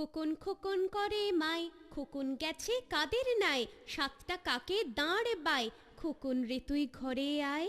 খোকন খোকন করে মাই, খোকন গেছে কাদের নাই, সাতটা কাকে দাঁড় বাই, খোকন রে তুই ঘরে আয়।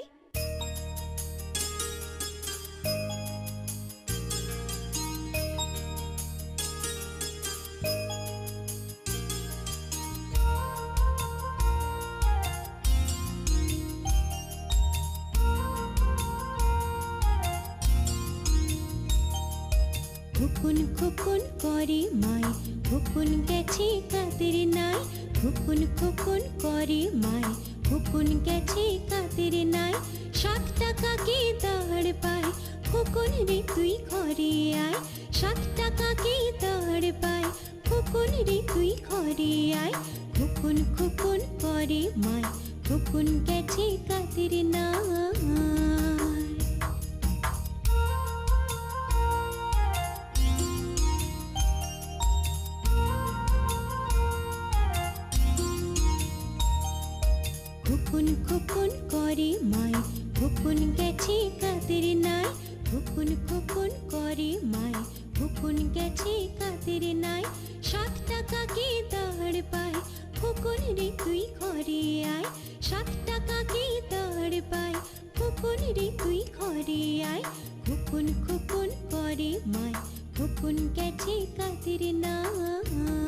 খোকন খোকন করে মাই, খোকন গেছে কাদের নাই, খোকন খোকন করে মাই, খোকন গেছে কাদের নাই, সাতটা কাকে দাঁড় পায়, খোকন রে তুই ঘরে আয়, সাতটা কাকে দাঁড় পায়, খোকন রে তুই ঘরে আয়। খোকন খোকন করে মাই, খোকন গেছে কাদের নাই। খোকন খোকন করে মাই, খোকন গেছে কাদের নাই, খোকন খোকন করে মাই, খোকন গেছে কাদের নাই, সাতটা কাকে দাঁড় পায়, খোকন রে তুই ঘরে আয়, সাতটা কাকে দাঁড় পায়, খোকন রে তুই ঘরে আয়। খোকন খোকন করে মাই, খোকন গেছে কাদের নাই।